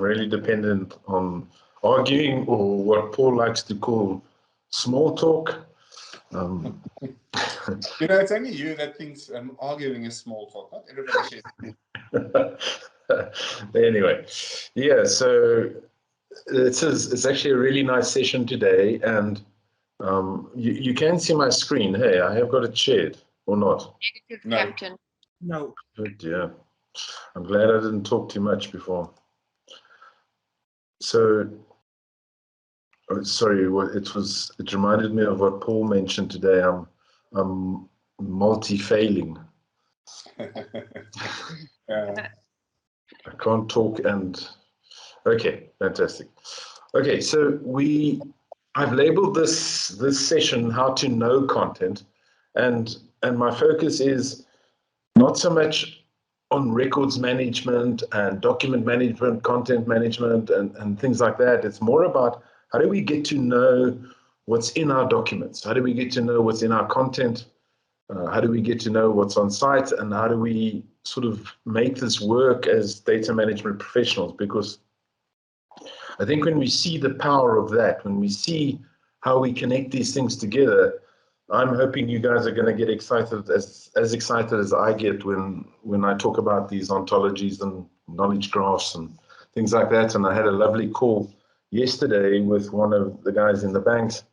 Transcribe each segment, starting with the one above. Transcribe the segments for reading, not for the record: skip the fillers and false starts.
really dependent on arguing, or what Paul likes to call small talk. It's only you that thinks arguing is small talk. Not everybody shares. Anyway, yeah, so it's actually a really nice session today, and you can see my screen. Hey, I have got it shared, or not? Negative, No. Captain. No. Good, yeah. I'm glad I didn't talk too much before. So, sorry, it reminded me of what Paul mentioned today. I'm multi-failing. I can't talk and okay, fantastic. Okay, so I've labeled this session "How to Know Content," and my focus is not so much on records management and document management, content management, and things like that. It's more about how do we get to know what's in our documents? How do we get to know what's in our content? How do we get to know what's on site? And how do we sort of make this work as data management professionals? Because I think when we see the power of that, when we see how we connect these things together, I'm hoping you guys are going to get excited, as excited as I get when I talk about these ontologies and knowledge graphs and things like that. And I had a lovely call yesterday with one of the guys in the banks.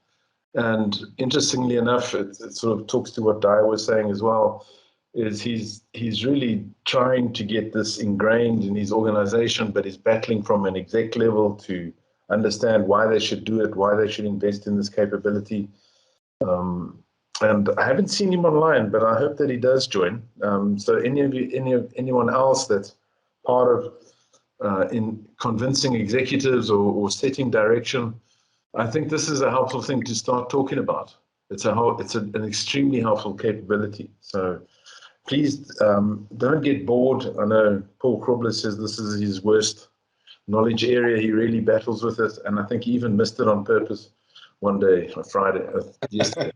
And interestingly enough, it sort of talks to what Daya was saying as well, is he's really trying to get this ingrained in his organization, but he's battling from an exec level to understand why they should do it, why they should invest in this capability. And I haven't seen him online, but I hope that he does join. So anyone else that's part of in convincing executives or setting direction, I think this is a helpful thing to start talking about. It's an extremely helpful capability. So please don't get bored. I know Paul Krobler says this is his worst knowledge area. He really battles with it, and I think he even missed it on purpose one day, Friday, yesterday.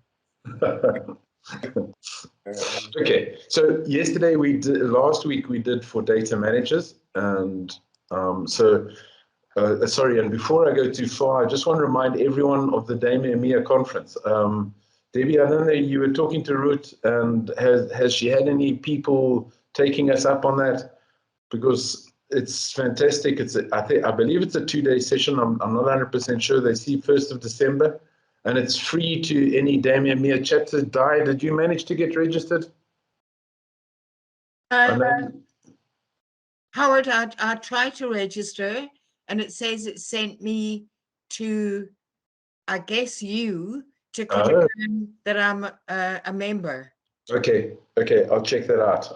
Okay, so last week we did for data managers, and sorry, and before I go too far, I just want to remind everyone of the Dame EMEA conference. Debbie, I don't know, you were talking to Ruth, and has she had any people taking us up on that? Because it's fantastic. I believe it's a 2-day session. I'm not 100% sure. They see 1st of December, and it's free to any Dame EMEA chapter. Di, did you manage to get registered? Howard, I tried to register, and it says it sent me to, I guess, you to confirm that I'm a member. Okay, I'll check that out.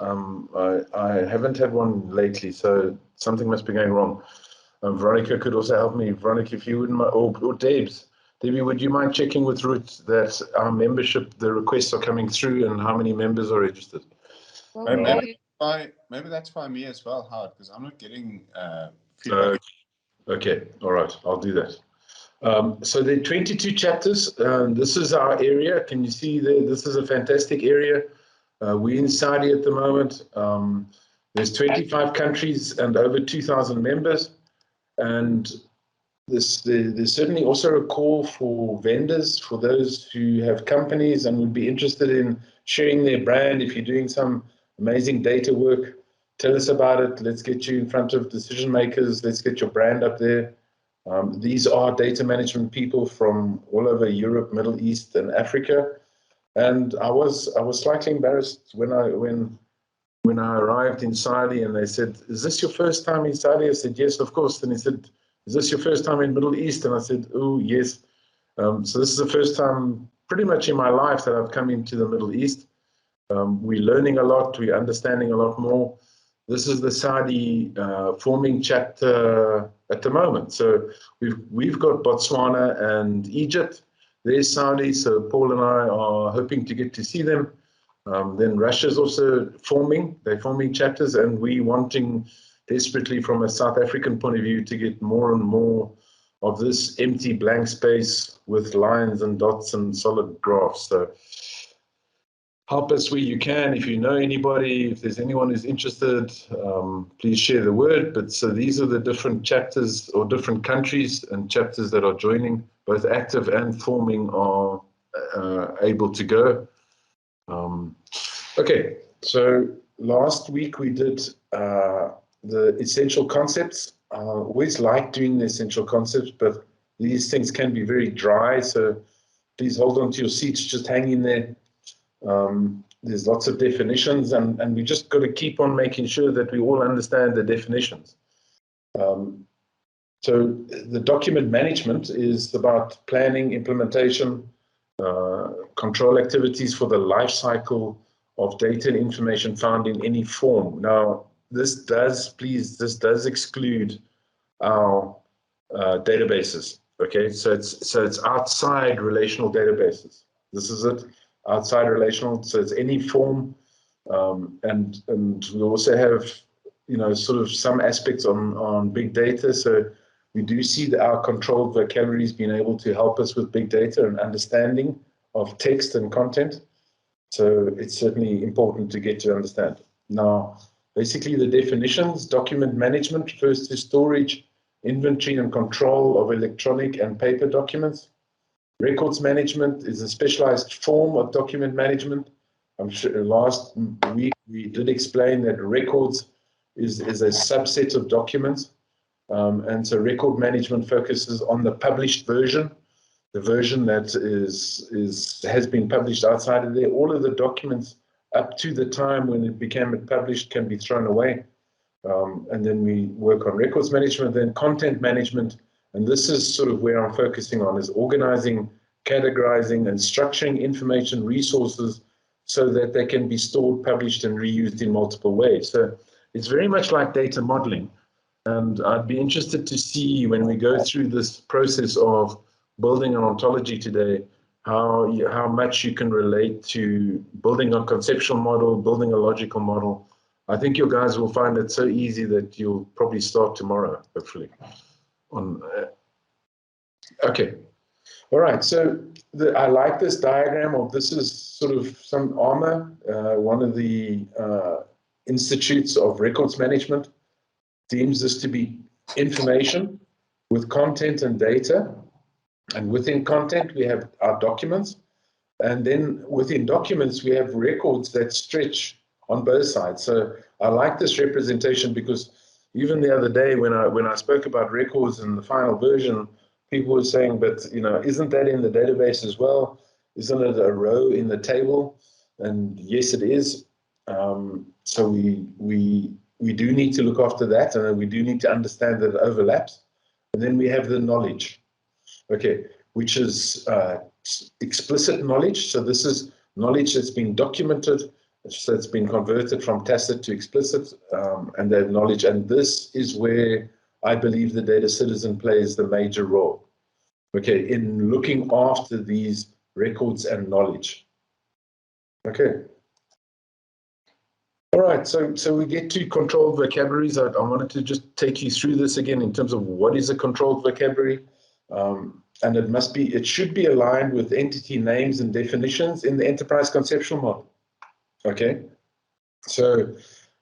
I haven't had one lately, so something must be going wrong. Veronica could also help me. Veronica, if you wouldn't mind, or Debbie, would you mind checking with Ruth that our membership, the requests are coming through and how many members are registered? Well, Maybe that's by me as well, Howard, because I'm not getting feedback. Okay, all right, I'll do that. So there are 22 chapters. This is our area. Can you see there? This is a fantastic area. We're in Saudi at the moment. There's 25 countries and over 2,000 members. And there's certainly also a call for vendors, for those who have companies and would be interested in sharing their brand. If you're doing some amazing data work, tell us about it. Let's get you in front of decision makers. Let's get your brand up there. These are data management people from all over Europe, Middle East, and Africa. And I was slightly embarrassed when I arrived in Saudi, and they said, "Is this your first time in Saudi?" I said, "Yes, of course." And he said, "Is this your first time in Middle East?" And I said, "Oh, yes." So this is the first time pretty much in my life that I've come into the Middle East. We're learning a lot. We're understanding a lot more. This is the Saudi forming chapter at the moment. So we've got Botswana and Egypt. There's Saudi, so Paul and I are hoping to get to see them. Then Russia's also forming. They're forming chapters, and we're wanting desperately from a South African point of view to get more and more of this empty blank space with lines and dots and solid graphs. help us where you can. If you know anybody, if there's anyone who's interested, please share the word. But so these are the different chapters or different countries and chapters that are joining, both active and forming are able to go. Okay, so last week we did the essential concepts. I always like doing the essential concepts, but these things can be very dry, so please hold on to your seats, just hang in there. There's lots of definitions, and we just got to keep on making sure that we all understand the definitions. So the document management is about planning, implementation, control activities for the life cycle of data and information found in any form. Now, this does exclude our databases. Okay, so it's outside relational databases. This is it, outside relational. So it's any form, and we also have, you know, sort of some aspects on big data. So we do see that our controlled vocabularies being able to help us with big data and understanding of text and content. So it's certainly important to get to understand. Now, basically the definitions: document management refers to storage, inventory and control of electronic and paper documents. Records management is a specialized form of document management. I'm sure last week we did explain that records is a subset of documents. And so record management focuses on the published version, the version that has been published outside of there. All of the documents up to the time when it became published can be thrown away. And then we work on records management, then content management. And this is sort of where I'm focusing on, is organizing, categorizing, and structuring information resources so that they can be stored, published, and reused in multiple ways. So it's very much like data modeling. And I'd be interested to see, when we go through this process of building an ontology today, how much you can relate to building a conceptual model, building a logical model. I think you guys will find it so easy that you'll probably start tomorrow, hopefully. Okay. All right. So I like this diagram of, this is sort of some ARMA, one of the institutes of records management, deems this to be information with content and data. And within content, we have our documents. And then within documents, we have records that stretch on both sides. So I like this representation, because even the other day when I spoke about records in the final version, people were saying, but you know, isn't that in the database as well? Isn't it a row in the table? And yes, it is. So we do need to look after that, and we do need to understand that it overlaps. And then we have the knowledge, okay, which is explicit knowledge. So this is knowledge that's been documented, so it's been converted from tacit to explicit, and that knowledge. And this is where I believe the data citizen plays the major role, okay, in looking after these records and knowledge. Okay. All right, so we get to controlled vocabularies. I wanted to just take you through this again in terms of what is a controlled vocabulary. And it should be aligned with entity names and definitions in the enterprise conceptual model. Okay, so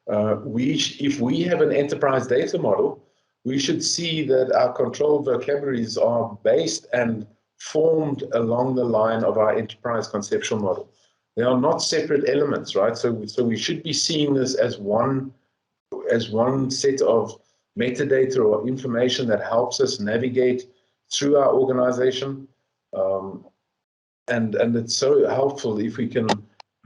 if we have an enterprise data model, we should see that our controlled vocabularies are based and formed along the line of our enterprise conceptual model. They are not separate elements, right? So we should be seeing this as one set of metadata or information that helps us navigate through our organization. And it's so helpful if we can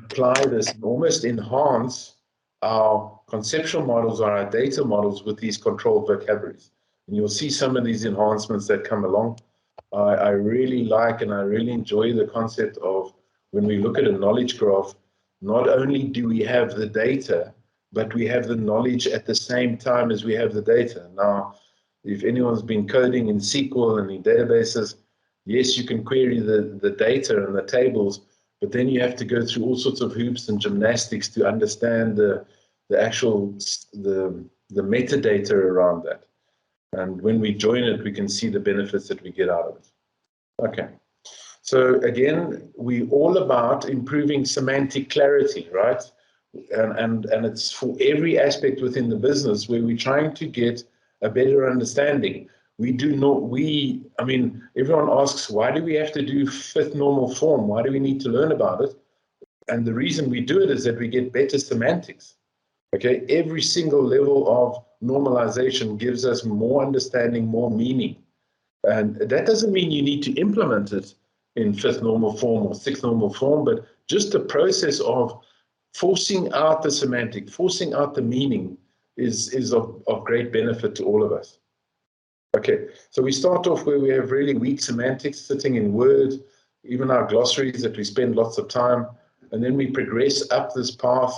apply this and almost enhance our conceptual models or our data models with these controlled vocabularies. And you'll see some of these enhancements that come along. I really like and I really enjoy the concept of, when we look at a knowledge graph, not only do we have the data, but we have the knowledge at the same time as we have the data. Now, if anyone's been coding in SQL and in databases, yes, you can query the data and the tables, but then you have to go through all sorts of hoops and gymnastics to understand the metadata around that. And when we join it, we can see the benefits that we get out of it. Okay. So again, we're all about improving semantic clarity, right? And it's for every aspect within the business where we're trying to get a better understanding. We do not, I mean, everyone asks, why do we have to do fifth normal form? Why do we need to learn about it? And the reason we do it is that we get better semantics. Okay, every single level of normalization gives us more understanding, more meaning. And that doesn't mean you need to implement it in fifth normal form or sixth normal form, but just the process of forcing out the semantic, forcing out the meaning is of great benefit to all of us. Okay, so we start off where we have really weak semantics sitting in Word, even our glossaries that we spend lots of time, and then we progress up this path.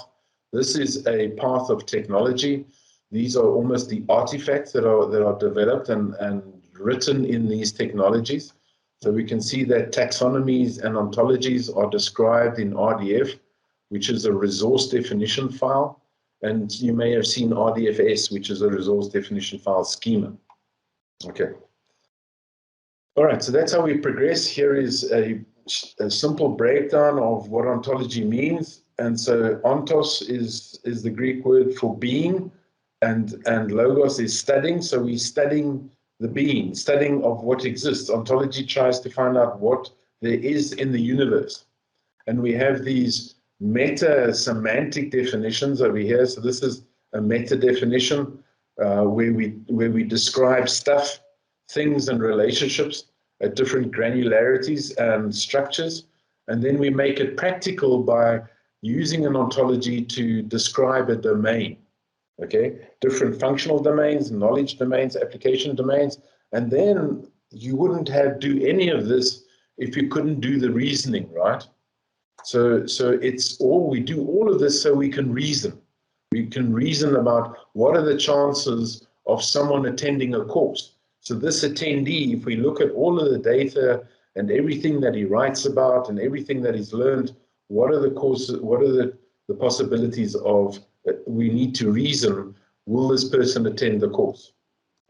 This is a path of technology. These are almost the artifacts that are developed and written in these technologies. So we can see that taxonomies and ontologies are described in RDF, which is a resource definition file. And you may have seen RDFS, which is a resource definition file schema. Okay. All right, so that's how we progress. Here is a simple breakdown of what ontology means. And so ontos is the Greek word for being, and logos is studying. So we're studying the being, studying of what exists. Ontology tries to find out what there is in the universe. And we have these meta semantic definitions over here. So this is a meta definition where we describe stuff, things, and relationships at different granularities and structures. And then we make it practical by using an ontology to describe a domain. Okay, different functional domains, knowledge domains, application domains, and then you wouldn't do any of this if you couldn't do the reasoning, right? So we do all of this so we can reason. We can reason about what are the chances of someone attending a course. So this attendee, if we look at all of the data and everything that he writes about and everything that he's learned, what are the courses, what are the possibilities of, we need to reason, will this person attend the course?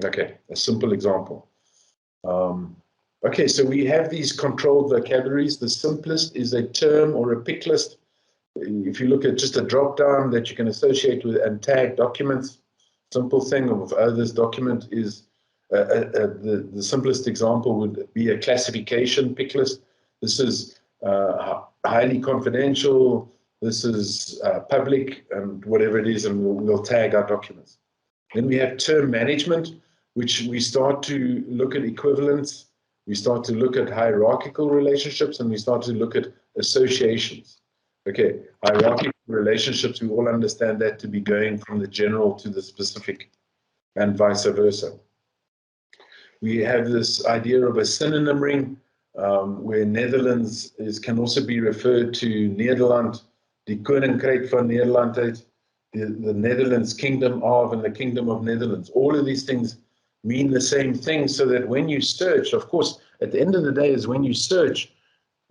Okay, a simple example. Okay, so we have these controlled vocabularies. The simplest is a term or a pick list. If you look at just a drop down that you can associate with and tag documents, simple thing of this document is the simplest example would be a classification pick list. This is highly confidential. This is public, and whatever it is, and we'll tag our documents. Then we have term management, which we start to look at equivalence. We start to look at hierarchical relationships, and we start to look at associations. Okay, hierarchical relationships, we all understand that to be going from the general to the specific, and vice versa. We have this idea of a synonym ring, where Netherlands can also be referred to Nederland, die Koninkryk van Nederland, the Netherlands Kingdom of, and the Kingdom of Netherlands. All of these things mean the same thing, so that when you search, of course, at the end of the day is when you search,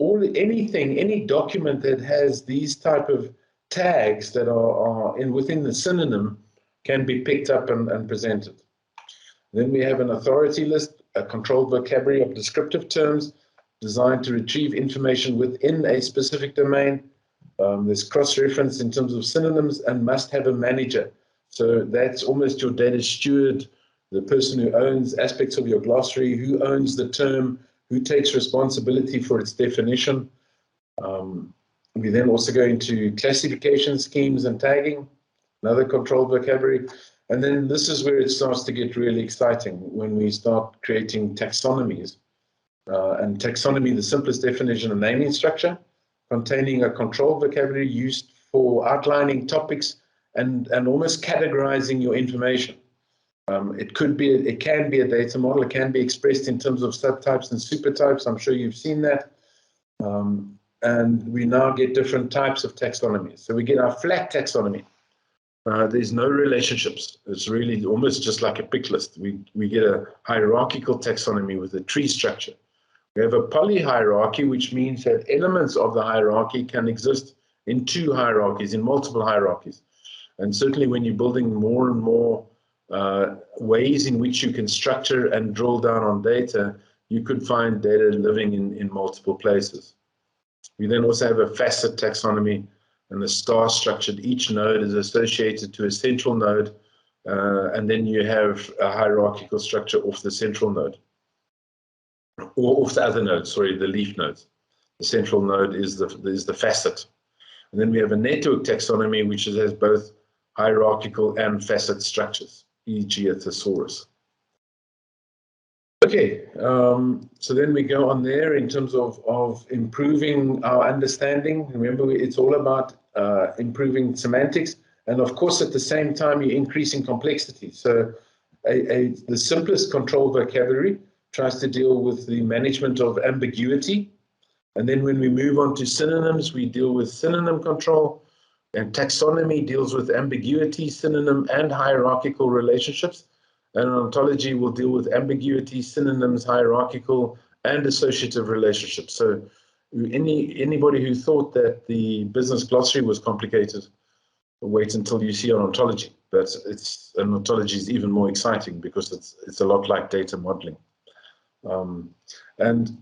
any document that has these type of tags that are within the synonym can be picked up and presented. Then we have an authority list, a controlled vocabulary of descriptive terms designed to retrieve information within a specific domain. There's cross-reference in terms of synonyms and must have a manager. So that's almost your data steward, the person who owns aspects of your glossary, who owns the term, who takes responsibility for its definition. We then also go into classification schemes and tagging, another controlled vocabulary. And then this is where it starts to get really exciting, when we start creating taxonomies. And taxonomy, the simplest definition of naming structure, containing a controlled vocabulary used for outlining topics and almost categorizing your information. It can be a data model. It can be expressed in terms of subtypes and supertypes. I'm sure you've seen that. And we now get different types of taxonomies. So we get our flat taxonomy. There's no relationships. It's really almost just like a pick list. We get a hierarchical taxonomy with a tree structure. We have a polyhierarchy, which means that elements of the hierarchy can exist in two hierarchies, in multiple hierarchies. And certainly when you're building more and more ways in which you can structure and drill down on data, you could find data living in multiple places. We then also have a facet taxonomy and the star structured. Each node is associated to a central node, and then you have a hierarchical structure off the central node, or off the other nodes, sorry, the leaf nodes. The central node is the facet. And then we have a network taxonomy, which has both hierarchical and facet structures, e.g. a thesaurus. Okay, so then we go on there in terms of improving our understanding. Remember, it's all about improving semantics. And of course, at the same time, you're increasing complexity. So the simplest control vocabulary tries to deal with the management of ambiguity. And then when we move on to synonyms, we deal with synonym control. And taxonomy deals with ambiguity, synonym, and hierarchical relationships. And ontology will deal with ambiguity, synonyms, hierarchical, and associative relationships. So anybody who thought that the business glossary was complicated, wait until you see an ontology. But an ontology is even more exciting because it's a lot like data modeling. And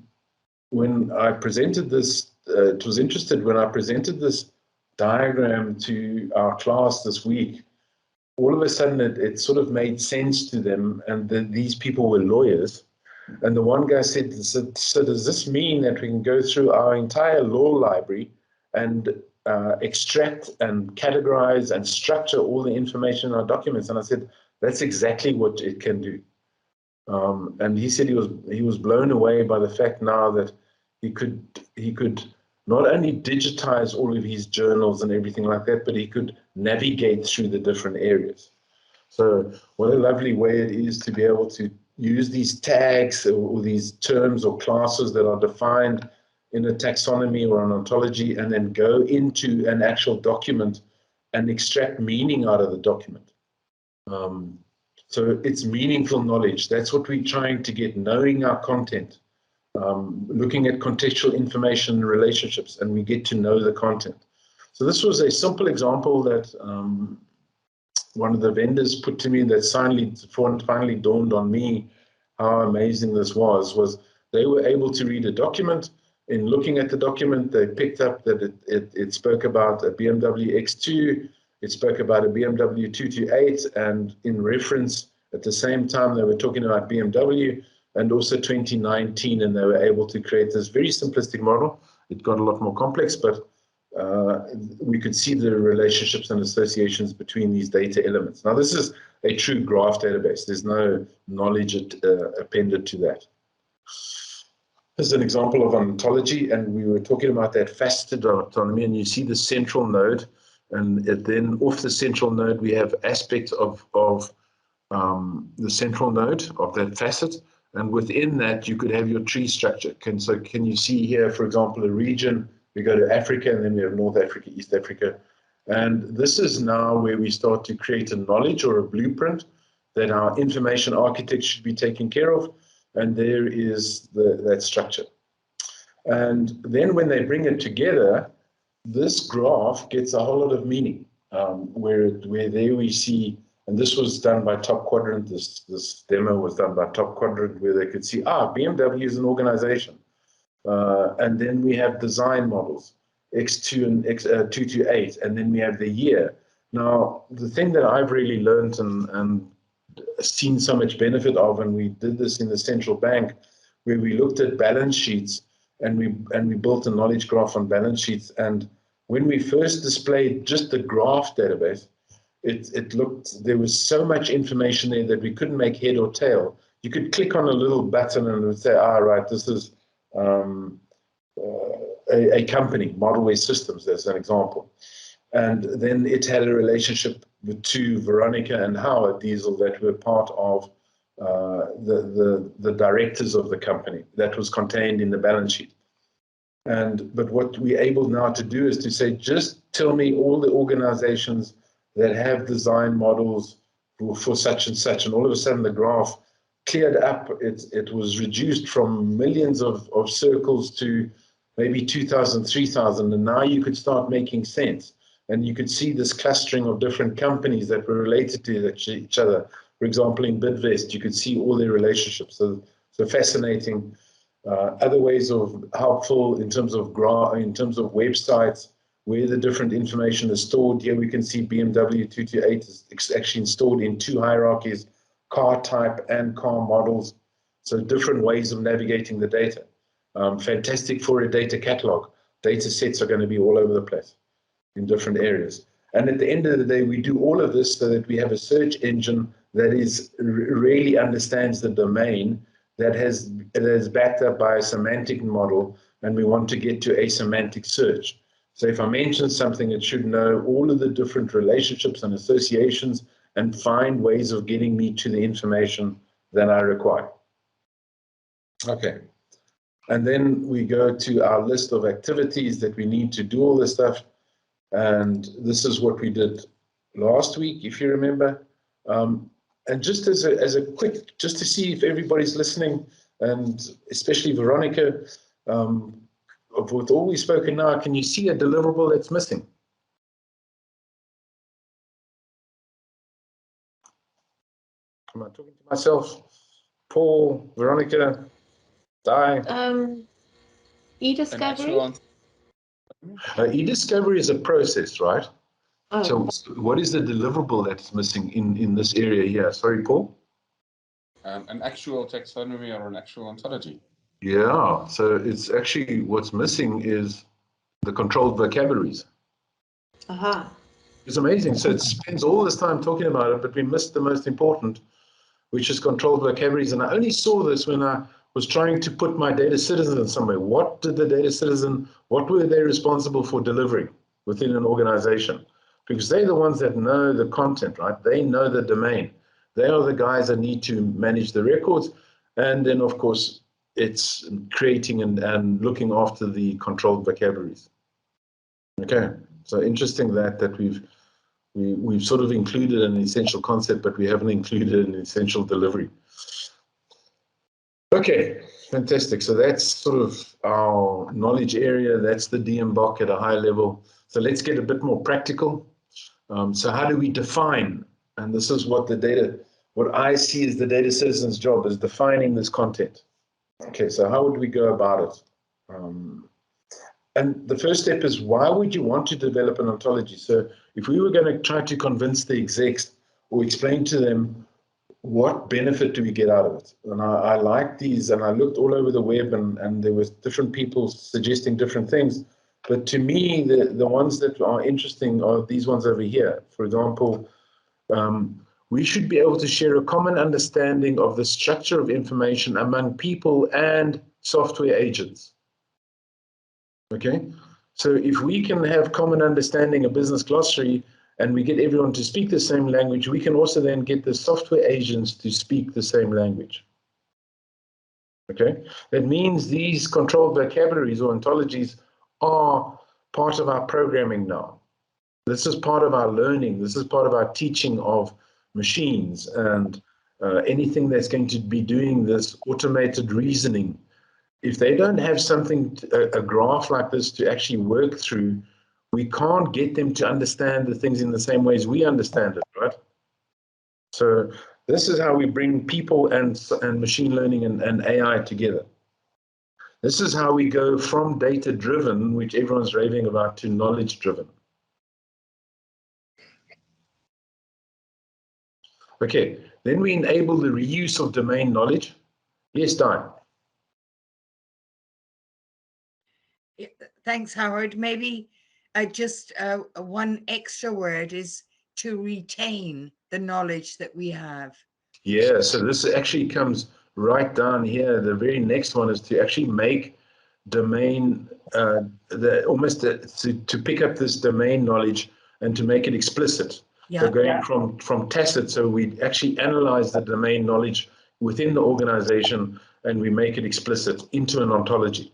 when I presented this, it was interesting when I presented this diagram to our class this week. All of a sudden, it sort of made sense to them, and these people were lawyers. And the one guy said, so does this mean that we can go through our entire law library and extract and categorize and structure all the information in our documents? And I said, that's exactly what it can do. And he said he was blown away by the fact now that he could not only digitize all of his journals and everything like that, but he could navigate through the different areas. So what a lovely way it is to be able to use these tags or these terms or classes that are defined in a taxonomy or an ontology, and then go into an actual document and extract meaning out of the document. So it's meaningful knowledge. That's what we're trying to get, knowing our content. Looking at contextual information and relationships, and we get to know the content. So this was a simple example that one of the vendors put to me that finally dawned on me how amazing this was they were able to read a document. In looking at the document, they picked up that it spoke about a BMW X2, it spoke about a BMW 228, and in reference at the same time they were talking about BMW, and also 2019, and they were able to create this very simplistic model. It got a lot more complex, but we could see the relationships and associations between these data elements. Now, this is a true graph database. There's no knowledge appended to that. This is an example of ontology, and we were talking about that faceted autonomy, and you see the central node, and then off the central node, we have aspects of the central node of that facet. And within that, you could have your tree structure. So can you see here, for example, a region? We go to Africa, and then we have North Africa, East Africa. And this is now where we start to create a knowledge or a blueprint that our information architect should be taking care of. And there is that structure. And then when they bring it together, this graph gets a whole lot of meaning, where there we see. And this was done by Top Quadrant. This demo was done by Top Quadrant, where they could see, BMW is an organization. And then we have design models, X2 and X228, and then we have the year. Now, the thing that I've really learned and seen so much benefit of, and we did this in the central bank, where we looked at balance sheets and we built a knowledge graph on balance sheets. And when we first displayed just the graph database, there was so much information there that we couldn't make head or tail. You could click on a little button and it would say, right, this is a company, Modelware Systems, as an example. And then it had a relationship with two, Veronica and Howard Diesel, that were part of the directors of the company that was contained in the balance sheet. But what we're able now to do is to say, just tell me all the organizations that have design models for such and such, and all of a sudden the graph cleared up. It was reduced from millions of circles to maybe 2,000, 3,000, and now you could start making sense. And you could see this clustering of different companies that were related to each other. For example, in Bidvest, you could see all their relationships. So So fascinating. Other ways of helpful in terms of websites, where the different information is stored. Here we can see BMW 228 is actually stored in 2 hierarchies, car type and car models. So different ways of navigating the data. Fantastic for a data catalog. Data sets are going to be all over the place in different areas. And at the end of the day, we do all of this so that we have a search engine that really understands the domain, that is backed up by a semantic model, and we want to get to a semantic search. So if I mention something, it should know all of the different relationships and associations and find ways of getting me to the information that I require. Okay. And then we go to our list of activities that we need to do all this stuff. And this is what we did last week, if you remember. And just as a quick, just to see if everybody's listening, and especially Veronica, with all we've spoken now, can you see a deliverable that's missing? Am I talking to myself? Paul, Veronica, Di? E-discovery? E-discovery is a process, right? Oh. So what is the deliverable that's missing in this area here? Sorry, Paul? An actual taxonomy or an actual ontology. Yeah, so it's actually what's missing is the controlled vocabularies. Aha. It's amazing. So it spends all this time talking about it, but we missed the most important, which is controlled vocabularies. And I only saw this when I was trying to put my data citizen somewhere. What did the data citizen, what were they responsible for delivering within an organization? Because they're the ones that know the content, right? They know the domain. They are the guys that need to manage the records. And then, of course, it's creating and looking after the controlled vocabularies. Okay, so interesting that we've sort of included an essential concept, but we haven't included an essential delivery. Okay, fantastic. So that's sort of our knowledge area. That's the DMBOK at a high level. So let's get a bit more practical. So how do we define? And this is what what I see as the data citizen's job, is defining this content. Okay, so how would we go about it? And the first step is, why would you want to develop an ontology? So if we were going to try to convince the execs or explain to them, what benefit do we get out of it? And I like these, and I looked all over the web, and there was different people suggesting different things. But to me, the ones that are interesting are these ones over here. For example, we should be able to share a common understanding of the structure of information among people and software agents. Okay, so if we can have common understanding, a business glossary, and we get everyone to speak the same language, we can also then get the software agents to speak the same language. Okay, that means these controlled vocabularies or ontologies are part of our programming now. This is part of our learning. This is part of our teaching of machines and anything that's going to be doing this automated reasoning. If they don't have something, a graph like this to actually work through, we can't get them to understand the things in the same ways we understand it, right? So this is how we bring people and machine learning and AI together. This is how we go from data-driven, which everyone's raving about, to knowledge-driven. Okay, then we enable the reuse of domain knowledge. Yes, Diane. Thanks, Howard. Maybe just one extra word is to retain the knowledge that we have. Yeah, so this actually comes right down here. The very next one is to actually make domain, to pick up this domain knowledge and to make it explicit. Yeah. So going from tacit, so we actually analyze the domain knowledge within the organization and we make it explicit into an ontology.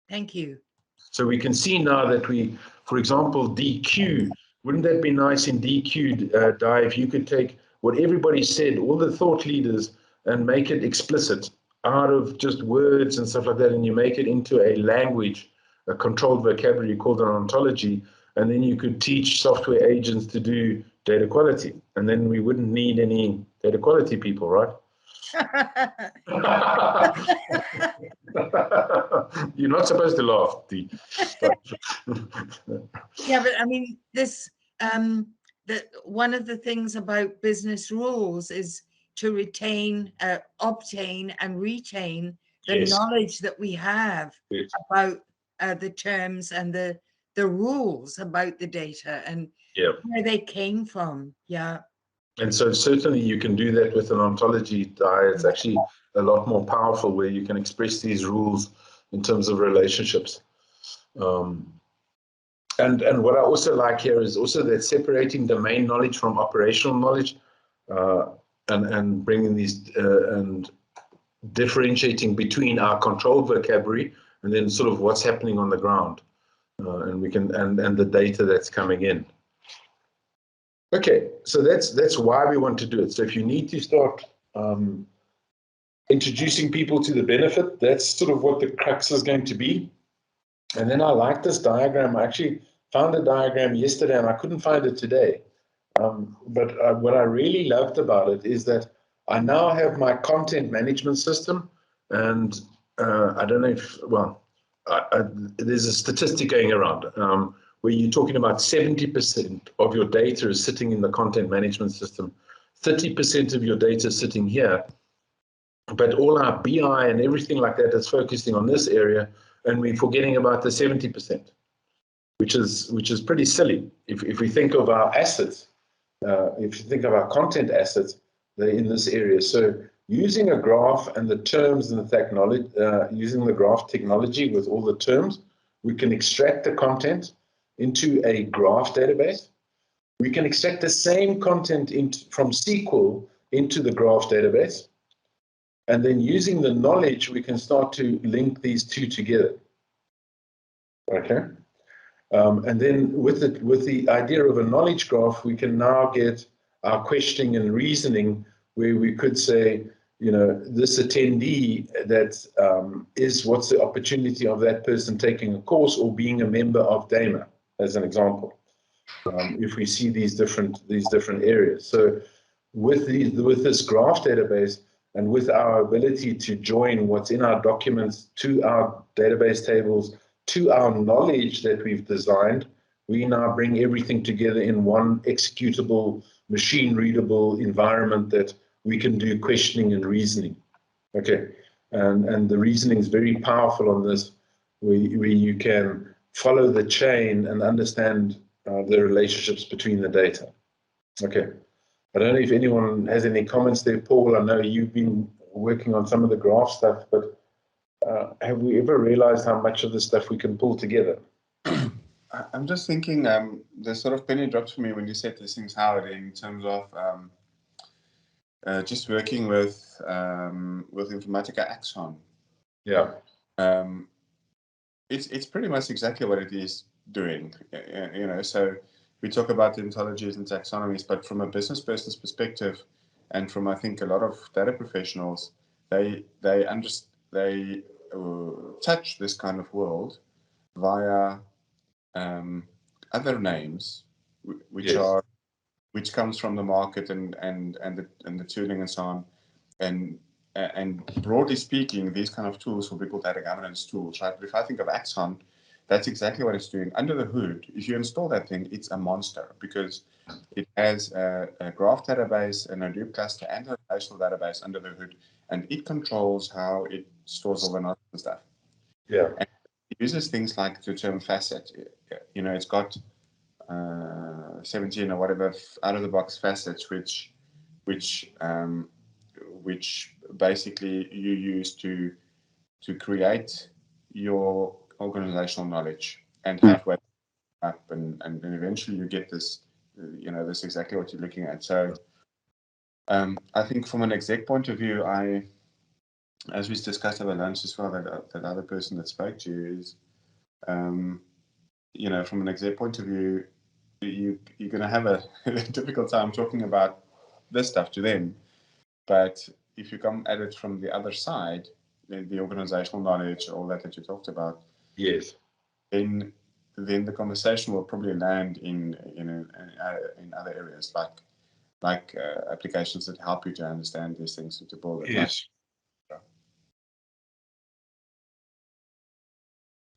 Thank you. So we can see now that we, for example, DQ, wouldn't that be nice in DQ, Di, if you could take what everybody said, all the thought leaders, and make it explicit out of just words and stuff like that, and you make it into a language, a controlled vocabulary called an ontology, and then you could teach software agents to do data quality, and then we wouldn't need any data quality people, right? You're not supposed to laugh. Yeah, but I mean, this one of the things about business rules is to retain, obtain, and retain the Yes. knowledge that we have Yes. about the terms and the rules about the data and where they came from. Yeah. And so certainly you can do that with an ontology. It's actually a lot more powerful, where you can express these rules in terms of relationships. And what I also like here is also that separating domain knowledge from operational knowledge, and bringing these and differentiating between our controlled vocabulary and then sort of what's happening on the ground, and we can and the data that's coming in. Okay, so that's why we want to do it. So if you need to start introducing people to the benefit, that's sort of what the crux is going to be. And then I like this diagram. I actually found a diagram yesterday and I couldn't find it today. But what I really loved about it is that I now have my content management system, and I don't know if, well, there's a statistic going around where you're talking about 70% of your data is sitting in the content management system, 30% of your data is sitting here, but all our BI and everything like that is focusing on this area, and we're forgetting about the 70%, which is pretty silly. If we think of our assets, if you think of our content assets, they're in this area. So using a graph and the terms and the technology, using the graph technology with all the terms, we can extract the content into a graph database. We can extract the same content from SQL into the graph database. And then using the knowledge, we can start to link these two together. Okay. And then with the idea of a knowledge graph, we can now get our questioning and reasoning, where we could say, you know, this attendee that is, what's the opportunity of that person taking a course or being a member of DAMA, as an example, if we see these different areas. So with this graph database, and with our ability to join what's in our documents to our database tables, to our knowledge that we've designed, we now bring everything together in one executable, machine-readable environment that we can do questioning and reasoning. Okay, and the reasoning is very powerful on this, where you can follow the chain and understand the relationships between the data. Okay. I don't know if anyone has any comments there, Paul. I know you've been working on some of the graph stuff, but have we ever realized how much of this stuff we can pull together? I'm just thinking, the sort of penny drops for me when you said these things, Howard, in terms of just working with Informatica Axon. Yeah. It's pretty much exactly what it is doing, you know. So we talk about the ontologies and taxonomies, but from a business person's perspective, and from, I think, a lot of data professionals, they touch this kind of world via other names, which comes from the market and the tooling and so on, and broadly speaking, these kind of tools will be called data governance tools, right? But if I think of Axon, that's exactly what it's doing. Under the hood, if you install that thing, it's a monster, because it has a graph database, an Hadoop cluster, and a relational database under the hood, and it controls how it stores all the knowledge and stuff. Yeah. And it uses things like the term facet. You know, it's got 17 or whatever out-of-the-box facets, which basically you use to create your organizational knowledge and have web up, and eventually you get this, you know, this exactly what you're looking at. So I think from an exec point of view, as we discussed over lunch as well, that other person that spoke to you is, you know, from an exec point of view, you're going to have a difficult time talking about this stuff to them. But if you come at it from the other side, the organizational knowledge, all that you talked about, yes, then the conversation will probably land in other areas, like applications that help you to understand these things and to build it. Yes.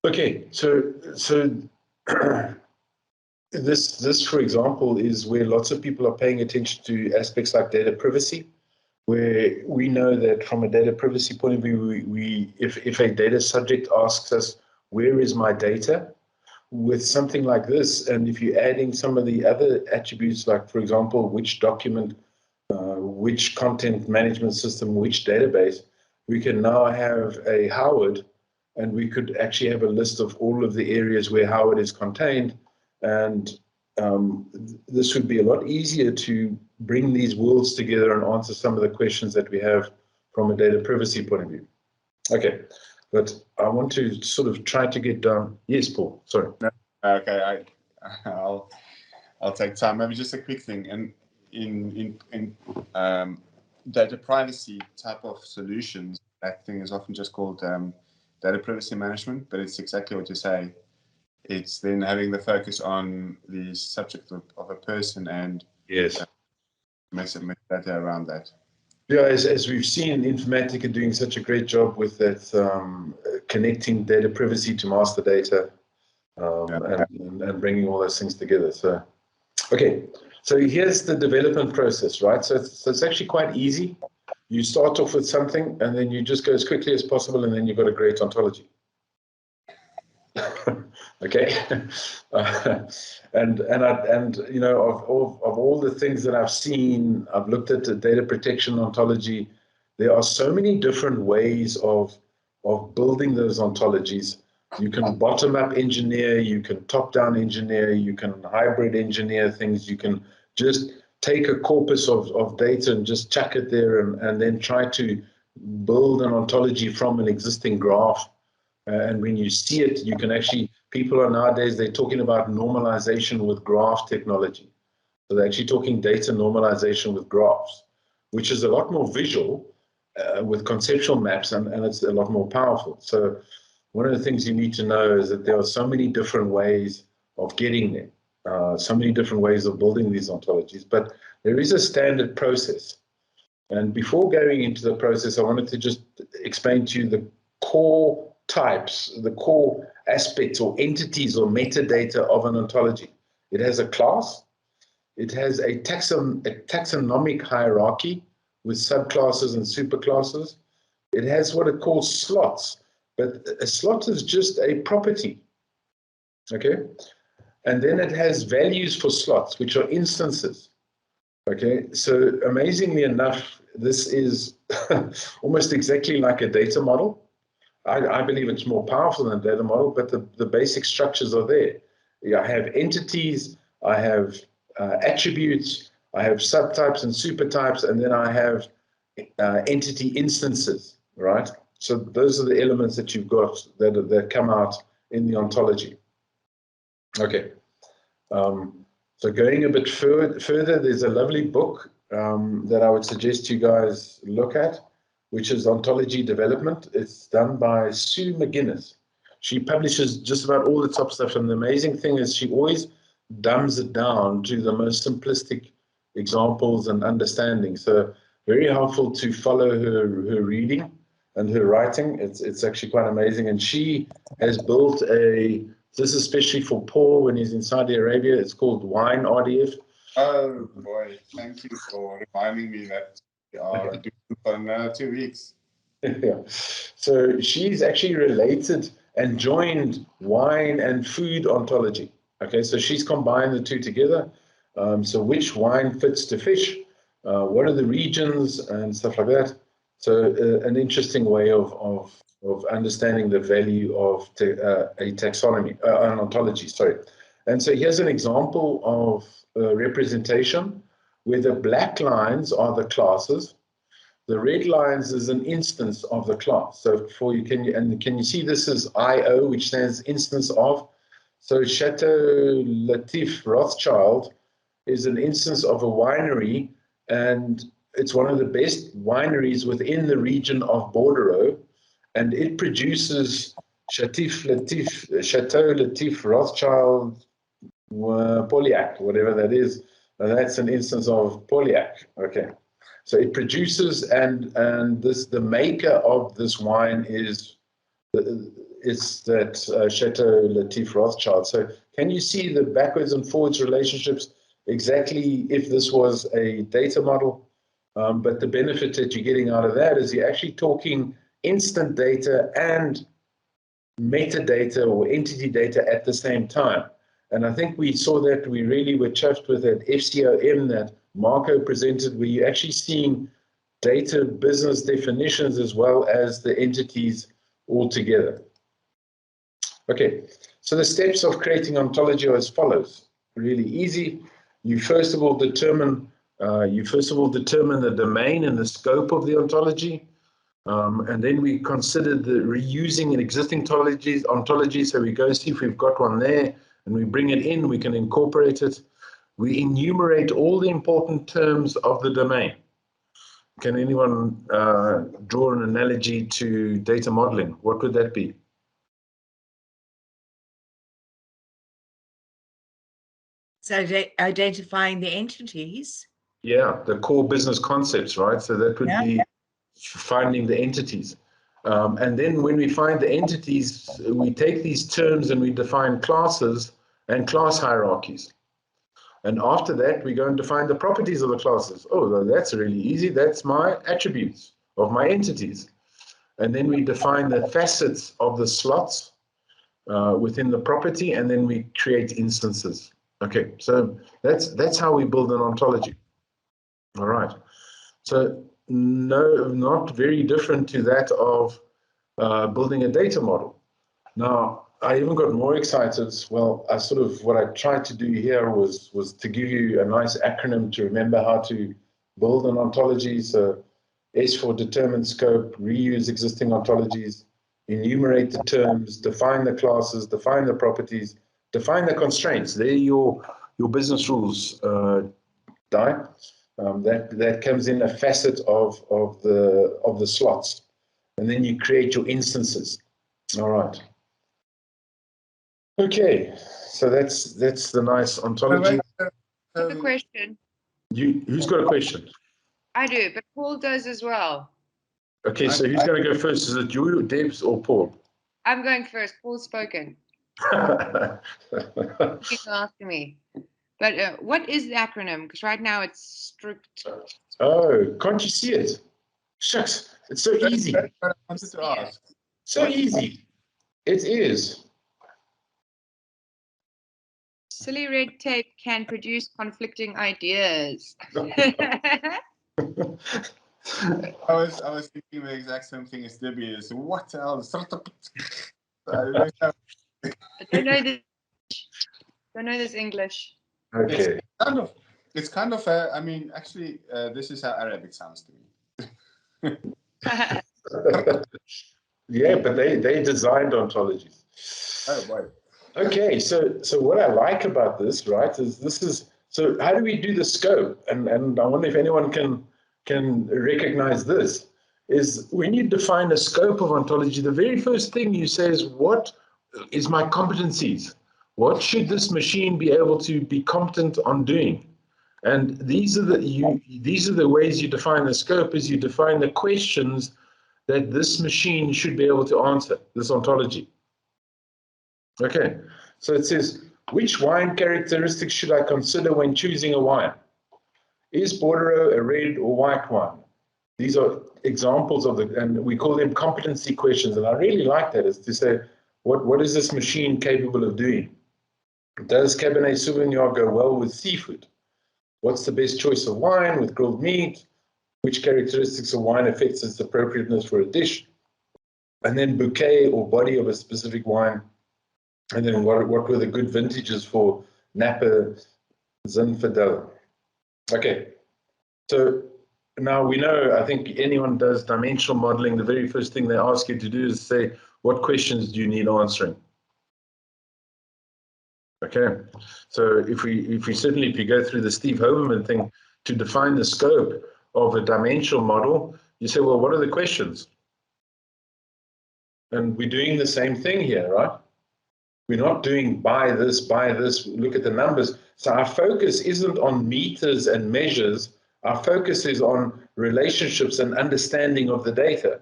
Okay, so this, for example, is where lots of people are paying attention to aspects like data privacy, where we know that from a data privacy point of view, if a data subject asks us, where is my data? With something like this, and if you're adding some of the other attributes, like, for example, which document, which content management system, which database, we can now have a Howard, and we could actually have a list of all of the areas where Howard is contained, and this would be a lot easier to bring these worlds together and answer some of the questions that we have from a data privacy point of view. Okay, but I want to sort of try to get down. Yes, Paul, sorry. Okay, I'll take time. Maybe just a quick thing. And in data privacy type of solutions, that thing is often just called data privacy management, but it's exactly what you say. It's then having the focus on the subject of a person and yes, metadata around that. Yeah, as we've seen, Informatic are doing such a great job with that, connecting data privacy to master data, and bringing all those things together. So, okay, so here's the development process, right? So it's actually quite easy. You start off with something, and then you just go as quickly as possible, and then you've got a great ontology. Okay, and you know, of all the things that I've seen, I've looked at the data protection ontology. There are so many different ways of building those ontologies. You can bottom up engineer, you can top down engineer, you can hybrid engineer things. You can just take a corpus of data and just chuck it there, and then try to build an ontology from an existing graph. And when you see it, you can actually, people are nowadays, they're talking about normalization with graph technology. So they're actually talking data normalization with graphs, which is a lot more visual with conceptual maps, and it's a lot more powerful. So one of the things you need to know is that there are so many different ways of getting there, so many different ways of building these ontologies, but there is a standard process. And before going into the process, I wanted to just explain to you the core types, the core aspects or entities or metadata of an ontology. It has a class, it has a taxonomic hierarchy with subclasses and superclasses. It has what it calls slots, but a slot is just a property, okay? And then it has values for slots, which are instances, okay? So amazingly enough, this is almost exactly like a data model. I believe it's more powerful than a data model, but the basic structures are there. I have entities, I have attributes, I have subtypes and supertypes, and then I have entity instances, right? So those are the elements that you've got that come out in the ontology. Okay. So going a bit further, there's a lovely book that I would suggest you guys look at, which is Ontology Development. It's done by Sue McGuinness. She publishes just about all the top stuff, and the amazing thing is she always dumbs it down to the most simplistic examples and understanding. So very helpful to follow her reading and her writing. It's actually quite amazing. And she has built this is especially for Paul when he's in Saudi Arabia, it's called Wine RDF. Oh boy, thank you for reminding me that we are doing for another 2 weeks. Yeah. So she's actually related and joined wine and food ontology. Okay, so she's combined the two together. So which wine fits to fish? What are the regions and stuff like that? So an interesting way of understanding the value of a taxonomy, an ontology, sorry. And so here's an example of representation where the black lines are the classes. The red lines is an instance of the class. So can you see this is IO, which stands instance of. So Chateau Latif Rothschild is an instance of a winery, and it's one of the best wineries within the region of Bordeaux, and it produces Chateau Latif Rothschild Pauillac, whatever that is. And that's an instance of Poliak. Okay. So it produces, and the maker of this wine is that Chateau Latif Rothschild. So can you see the backwards and forwards relationships exactly if this was a data model? But the benefit that you're getting out of that is you're actually talking instant data and metadata or entity data at the same time. And I think we saw that we really were chuffed with that FCOM that Marco presented, where you're actually seeing data business definitions as well as the entities all together. Okay, so the steps of creating ontology are as follows. Really easy. You first of all determine the domain and the scope of the ontology. And then we consider the reusing an existing ontology. So we go see if we've got one there and we bring it in, we can incorporate it. We enumerate all the important terms of the domain. Can anyone draw an analogy to data modeling? What would that be? So identifying the entities. Yeah, the core business concepts, right? So that would be finding the entities. And then when we find the entities, we take these terms and we define classes and class hierarchies. And after that, we go and define the properties of the classes. Oh, that's really easy. That's my attributes of my entities. And then we define the facets of the slots within the property, and then we create instances. Okay, so that's how we build an ontology. All right. So no, not very different to that of building a data model. Now, I even got more excited. Well, what I tried to do here was to give you a nice acronym to remember how to build an ontology. So S for determine scope, reuse existing ontologies, enumerate the terms, define the classes, define the properties, define the constraints. They're your business rules, that comes in a facet of the slots, and then you create your instances. All right. Okay, so that's the nice ontology. I have a question. Who's got a question? I do, but Paul does as well. Okay, so who's going to go first? Is it you, Debs, or Paul? I'm going first. Paul's spoken. He's asking me. But what is the acronym? Because right now it's strict. Oh, can't you see it? Shucks, it's so easy. I wanted to ask. So easy. It is. Silly red tape can produce conflicting ideas. I was thinking the exact same thing as Debbie is. What else? I don't know this English. Okay. It's kind of I mean, actually, this is how Arabic sounds to me. Yeah, but they designed ontologies. Oh, boy. Okay, so what I like about this, right, is so how do we do the scope? And I wonder if anyone can recognize this, is when you define a scope of ontology, the very first thing you say is, what is my competencies? What should this machine be able to be competent on doing? And these are the ways you define the scope, is you define the questions that this machine should be able to answer, this ontology. Okay, so it says, which wine characteristics should I consider when choosing a wine? Is Bordeaux a red or white wine? These are examples of and we call them competency questions. And I really like that, is to say, what is this machine capable of doing? Does Cabernet Sauvignon go well with seafood? What's the best choice of wine with grilled meat? Which characteristics of wine affects its appropriateness for a dish? And then bouquet or body of a specific wine. And then what were the good vintages for Napa, Zinfandel? Okay, so now we know, I think anyone does dimensional modeling, the very first thing they ask you to do is say, what questions do you need answering? Okay, so if you go through the Steve Hoberman thing to define the scope of a dimensional model, you say, well, what are the questions? And we're doing the same thing here, right? We're not doing buy this, look at the numbers. So our focus isn't on meters and measures. Our focus is on relationships and understanding of the data.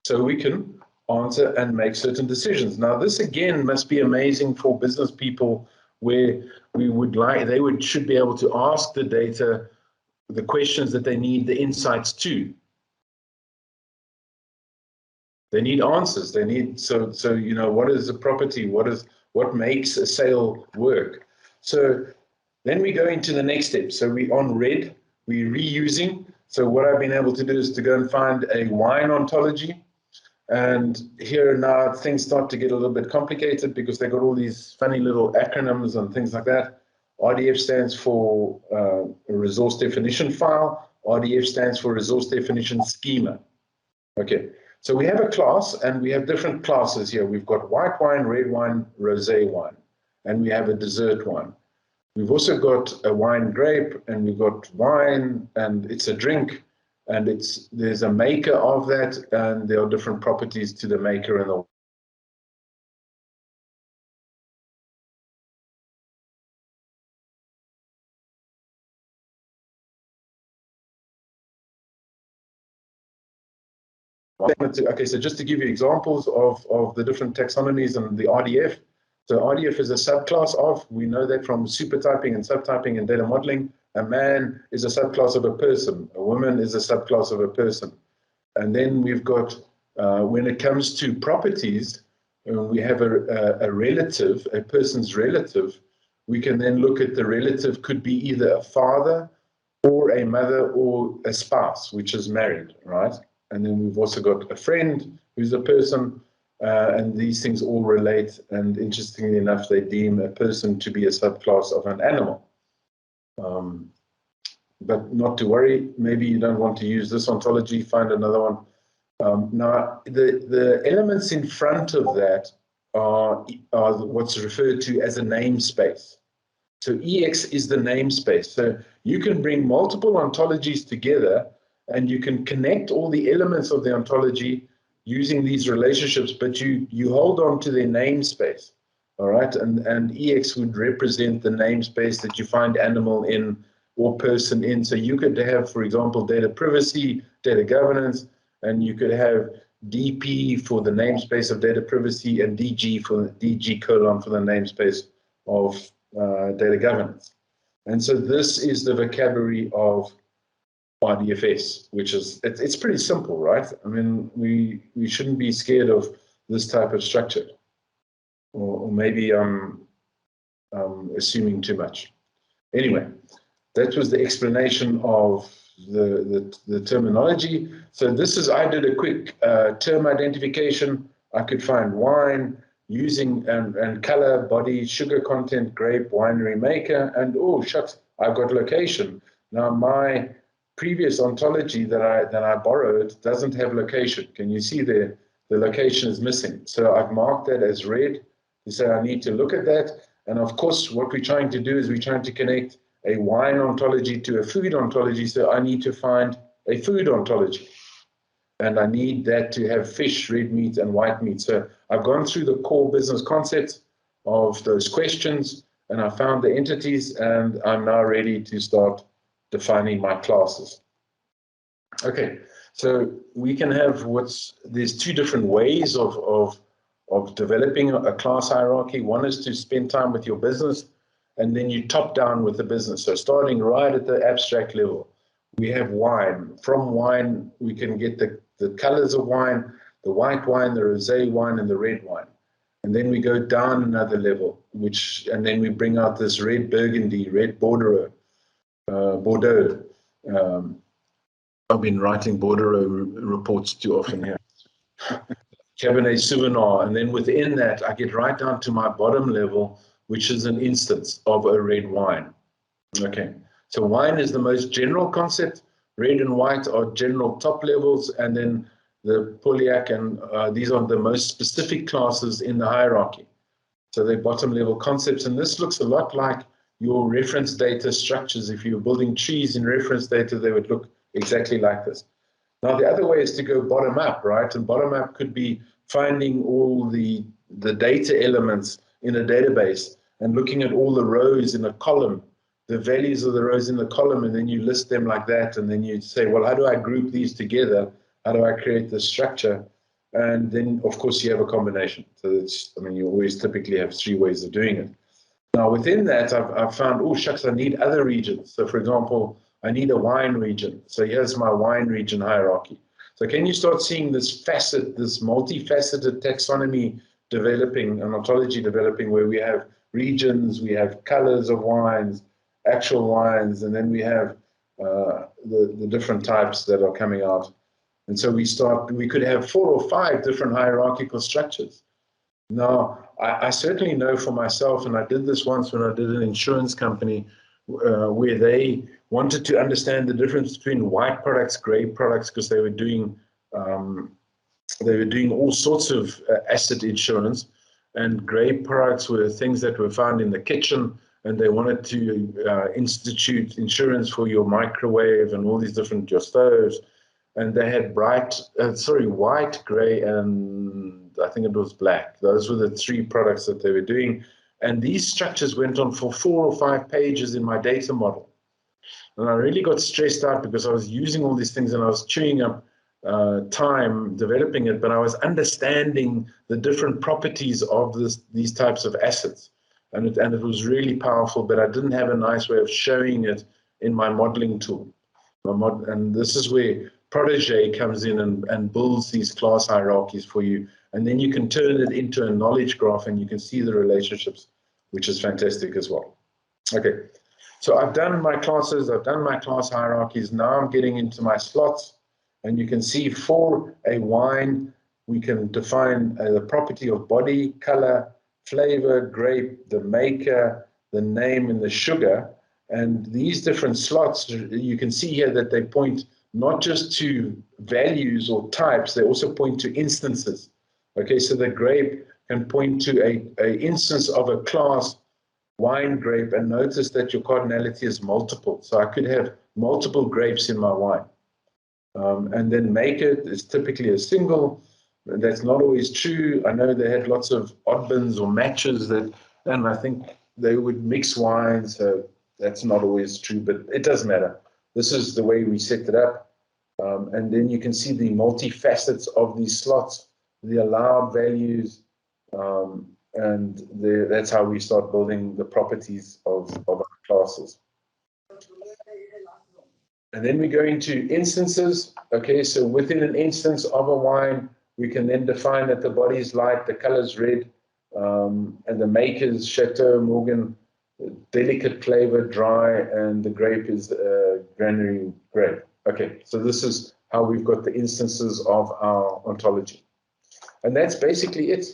So we can answer and make certain decisions. Now, this again must be amazing for business people, where should be able to ask the data the questions that they need the insights to. They need answers. They need, so you know, what is a property? What makes a sale work? So then we go into the next step. So we on red, we're reusing. So what I've been able to do is to go and find a wine ontology. And here now things start to get a little bit complicated because they got all these funny little acronyms and things like that. RDF stands for a resource definition file. RDF stands for resource definition schema. Okay. So we have a class, and we have different classes here. We've got white wine, red wine, rosé wine, and we have a dessert wine. We've also got a wine grape, and we've got wine, and it's a drink, and there's a maker of that, and there are different properties to the maker and the Okay, so just to give you examples of the different taxonomies and the RDF. So RDF is a subclass of, we know that from supertyping and subtyping and data modeling. A man is a subclass of a person. A woman is a subclass of a person. And then we've got, when it comes to properties, we have a relative, a person's relative. We can then look at the relative could be either a father or a mother or a spouse, which is married, right? And then we've also got a friend who's a person, and these things all relate. And interestingly enough, they deem a person to be a subclass of an animal. But not to worry, maybe you don't want to use this ontology, find another one. Now, the elements in front of that are what's referred to as a namespace. So EX is the namespace. So you can bring multiple ontologies together, and you can connect all the elements of the ontology using these relationships, but you hold on to their namespace, all right? And EX would represent the namespace that you find animal in or person in. So you could have, for example, data privacy, data governance, and you could have DP for the namespace of data privacy and DG for DG colon for the namespace of data governance. And so this is the vocabulary of RDFS, which is, it's pretty simple, right? I mean, we shouldn't be scared of this type of structure, or maybe I'm assuming too much. Anyway, that was the explanation of the terminology. So this is, I did a quick term identification. I could find wine using and color, body, sugar content, grape, winery maker, and oh shucks, I've got location. Now my previous ontology that I borrowed doesn't have location. Can you see there? The location is missing. So I've marked that as red to say I need to look at that. And of course, what we're trying to do is we're trying to connect a wine ontology to a food ontology. So I need to find a food ontology. And I need that to have fish, red meat, and white meat. So I've gone through the core business concepts of those questions, and I found the entities, and I'm now ready to start defining my classes. Okay, so we can have there's two different ways of developing a class hierarchy. One is to spend time with your business, and then you top down with the business. So starting right at the abstract level, we have wine. From wine, we can get the colors of wine, the white wine, the rosé wine, and the red wine. And then we go down another level, and then we bring out this red Burgundy, red Bordeaux. I've been writing Bordeaux reports too often here. Cabernet Sauvignon, and then within that, I get right down to my bottom level, which is an instance of a red wine. Okay, so wine is the most general concept. Red and white are general top levels, and then the Poliac and these are the most specific classes in the hierarchy. So they're bottom level concepts, and this looks a lot like your reference data structures. If you're building trees in reference data, they would look exactly like this. Now, the other way is to go bottom up, right? And bottom up could be finding all the data elements in a database and looking at all the rows in a column, the values of the rows in the column, and then you list them like that, and then you say, well, how do I group these together? How do I create the structure? And then, of course, you have a combination. So it's, I mean, you always typically have 3 ways of doing it. Now, within that, I've found, oh, shucks, I need other regions. So, for example, I need a wine region. So here's my wine region hierarchy. So can you start seeing this facet, this multifaceted taxonomy developing, an ontology developing, where we have regions, we have colors of wines, actual wines, and then we have the different types that are coming out. And so we could have 4 or 5 different hierarchical structures. Now, I certainly know for myself, and I did this once when I did an insurance company, where they wanted to understand the difference between white products, gray products, because they were doing all sorts of asset insurance, and gray products were things that were found in the kitchen, and they wanted to institute insurance for your microwave and all these different, your stoves, and they had white, gray, and I think it was black. Those were the 3 products that they were doing. And these structures went on for 4 or 5 pages in my data model. And I really got stressed out because I was using all these things and I was chewing up time developing it, but I was understanding the different properties of these types of assets. And it was really powerful, but I didn't have a nice way of showing it in my modeling tool. And this is where Protege comes in and builds these class hierarchies for you. And then you can turn it into a knowledge graph and you can see the relationships, which is fantastic as well. Okay, so I've done my classes, I've done my class hierarchies. Now I'm getting into my slots. And you can see for a wine, we can define the property of body, color, flavor, grape, the maker, the name, and the sugar. And these different slots, you can see here that they point not just to values or types, they also point to instances. Okay, so the grape can point to a instance of a class wine grape, and notice that your cardinality is multiple. So I could have multiple grapes in my wine. And then maker is typically a single. That's not always true. I know they had lots of oddbins or matches and I think they would mix wines. So that's not always true, but it doesn't matter. This is the way we set it up. And then you can see the multifacets of these slots, the allowed values, and that's how we start building the properties of our classes. And then we go into instances. Okay, so within an instance of a wine, we can then define that the body is light, the color is red, and the maker is Chateau, Morgan, delicate flavor, dry, and the grape is granary grape. Okay, so this is how we've got the instances of our ontology. And that's basically it.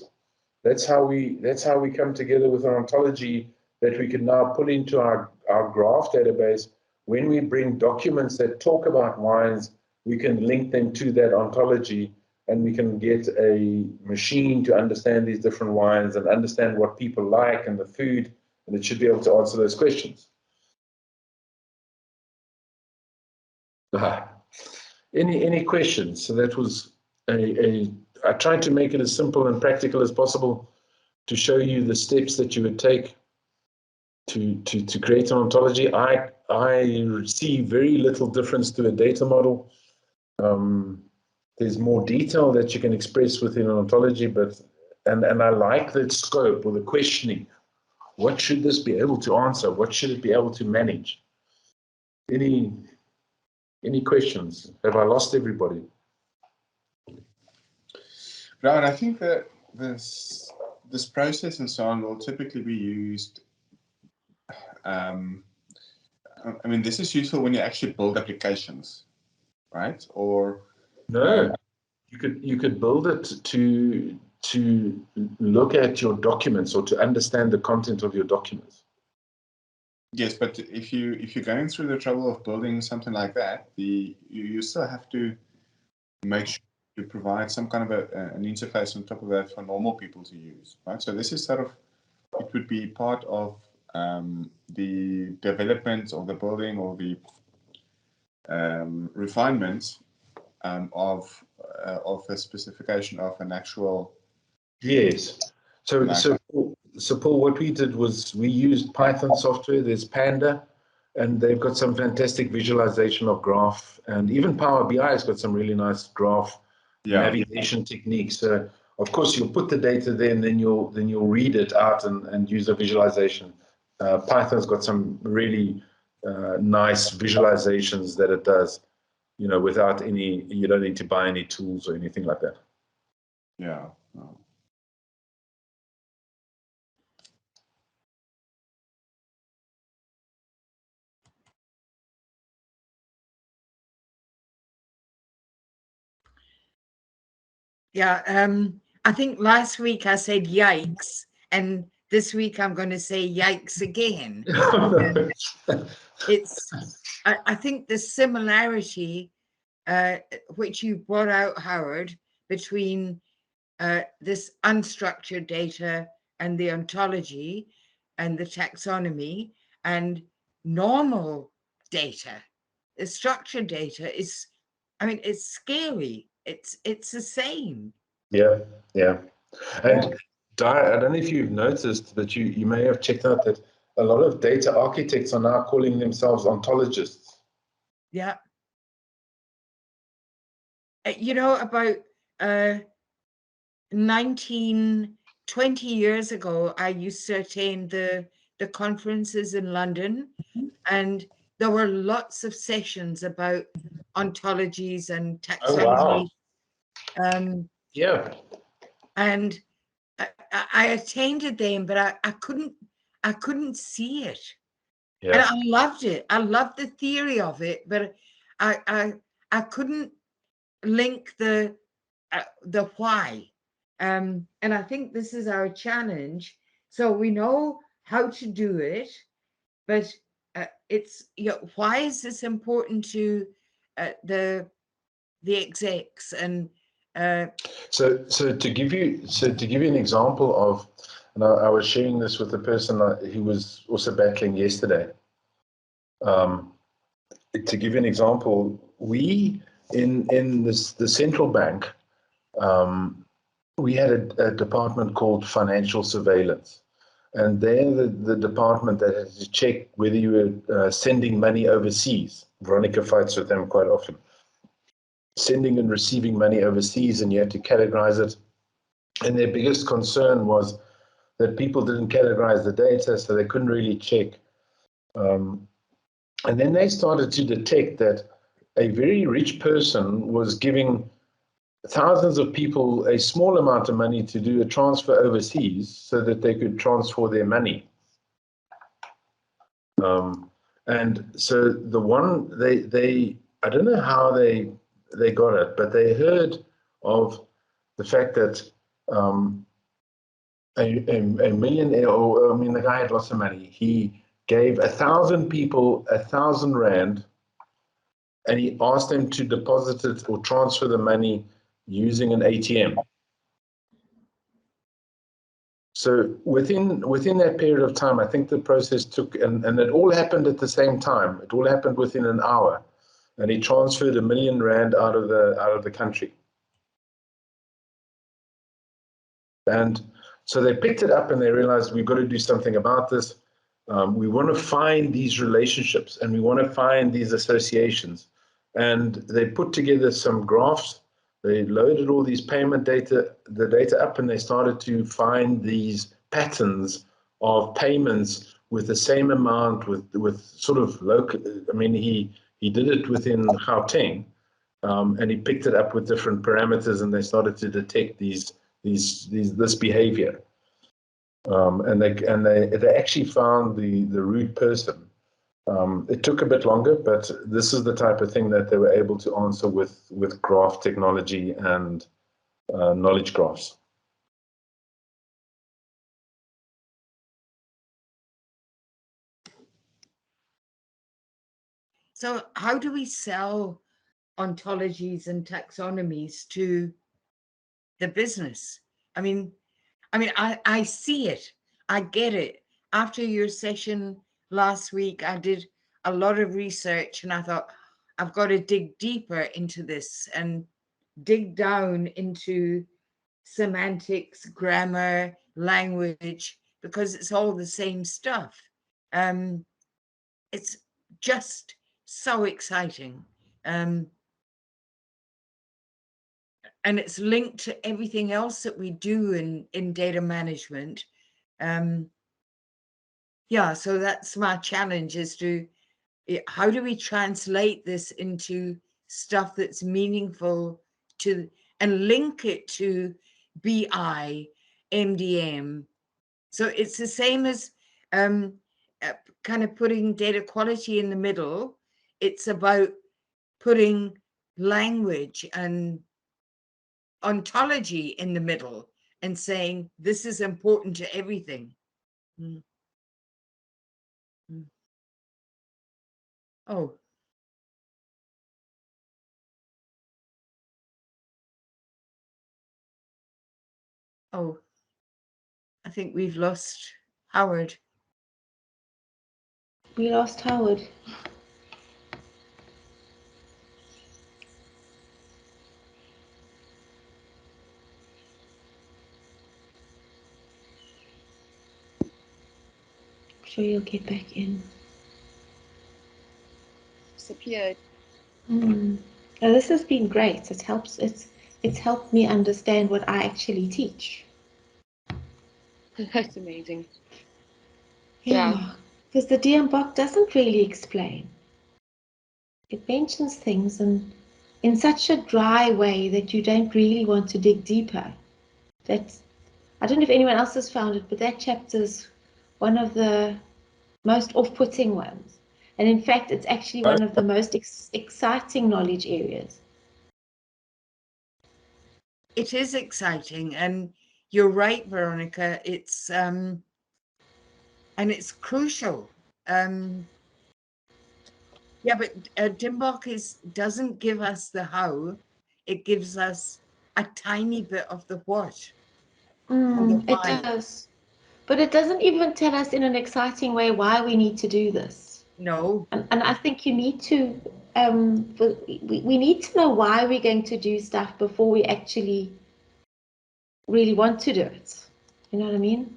That's how we come together with our ontology that we can now put into our graph database. When we bring documents that talk about wines, we can link them to that ontology, and we can get a machine to understand these different wines and understand what people like and the food, and it should be able to answer those questions. Any questions? So that was I tried to make it as simple and practical as possible to show you the steps that you would take to create an ontology. I see very little difference to a data model. There's more detail that you can express within an ontology, and I like that scope or the questioning. What should this be able to answer? What should it be able to manage? Any questions? Have I lost everybody? No, and I think that this process and so on will typically be used. I mean, this is useful when you actually build applications, right? Or no, you could build it to look at your documents or to understand the content of your documents. Yes, but if you're going through the trouble of building something like that, you still have to make sure you provide some kind of an interface on top of that for normal people to use, right? So this is sort of, it would be part of the development or the building or the refinement of a specification of an actual. Yes. So so Paul, what we did was we used Python software. There's Panda, and they've got some fantastic visualization of graph, and even Power BI has got some really nice graph navigation techniques. So of course you'll put the data there, and then you'll read it out and use a visualization. Python's got some really nice visualizations that it does, you know, without any, you don't need to buy any tools or anything like that. Yeah. Yeah, I think last week I said yikes, and this week I'm going to say yikes again. I think the similarity, which you brought out, Howard, between this unstructured data and the ontology and the taxonomy and normal data, the structured data is, I mean, it's scary. It's the same. Yeah. And I don't know if you've noticed, but you may have checked out that a lot of data architects are now calling themselves ontologists. Yeah. You know, about 20 years ago, I used to attend the conferences in London, and there were lots of sessions about ontologies and taxonomy. Yeah. And I attended them, but I couldn't see it. Yeah. And I loved it. I loved the theory of it, but I couldn't link the why. And I think this is our challenge. So we know how to do it, but it's, you know, why is this important to the execs? And so to give you an example of, and I was sharing this with the person who was also battling yesterday. To give you an example, we in the central bank, we had a department called financial surveillance, and they're the department that has to check whether you were sending money overseas. Veronica fights with them quite often. Sending and receiving money overseas, and you had to categorize it. And their biggest concern was that people didn't categorize the data, so they couldn't really check. And then they started to detect that a very rich person was giving thousands of people a small amount of money to do a transfer overseas so that they could transfer their money. And so the one, they I don't know how they got it, but they heard of the fact that a millionaire, or I mean, the guy had lots of money. He gave 1,000 people 1,000 rand, and he asked them to deposit it or transfer the money using an ATM. So within that period of time, I think the process took, and it all happened at the same time. It all happened within an hour, and he transferred 1 million rand out of the country. And so they picked it up and they realized we've got to do something about this. We want to find these relationships and we want to find these associations. And they put together some graphs. They loaded all these payment data, the data up, and they started to find these patterns of payments with the same amount, with sort of local. I mean, he did it within Gauteng, and he picked it up with different parameters, and they started to detect this behavior. And they actually found the root person. It took a bit longer, but this is the type of thing that they were able to answer with graph technology and knowledge graphs. so how do we sell ontologies and taxonomies to the business? I mean, I see it. I get it. After your session last week, I did a lot of research and I thought, I've got to dig deeper into this and dig down into semantics, grammar, language, because it's all the same stuff. It's just so exciting. And it's linked to everything else that we do in data management. Yeah, so that's my challenge, is to, how do we translate this into stuff that's meaningful to, and link it to BI, MDM. So it's the same as kind of putting data quality in the middle. It's about putting language and ontology in the middle and saying this is important to everything. Mm. Mm. Oh. Oh, I think we've lost Howard. We lost Howard. I'm sure you'll get back in. Disappeared. Now, this has been great. It helps. It's helped me understand what I actually teach. That's amazing. Yeah, because the DMBOK doesn't really explain. It mentions things in such a dry way that you don't really want to dig deeper. That's, I don't know if anyone else has found it, but that chapter is one of the most off-putting ones. And in fact, it's actually one of the most exciting knowledge areas. It is exciting, and you're right, Veronica. It's and it's crucial. Yeah, but DMBOK doesn't give us the how; it gives us a tiny bit of the what. It does, but it doesn't even tell us in an exciting way why we need to do this. No, and I think you need to. We need to know why we're going to do stuff before we actually really want to do it. You know what I mean?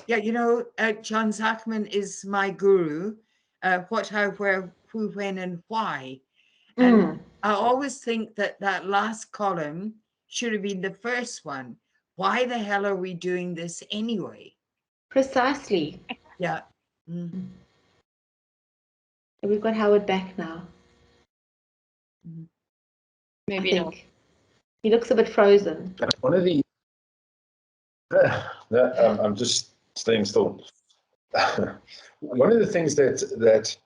Yeah, you know, John Zachman is my guru. What, how, where, who, when, and why. And I always think that that last column should have been the first one. Why the hell are we doing this anyway? Precisely. Yeah. We've got Howard back now. Maybe I think he looks a bit frozen. One of the I'm just staying still. One of the things that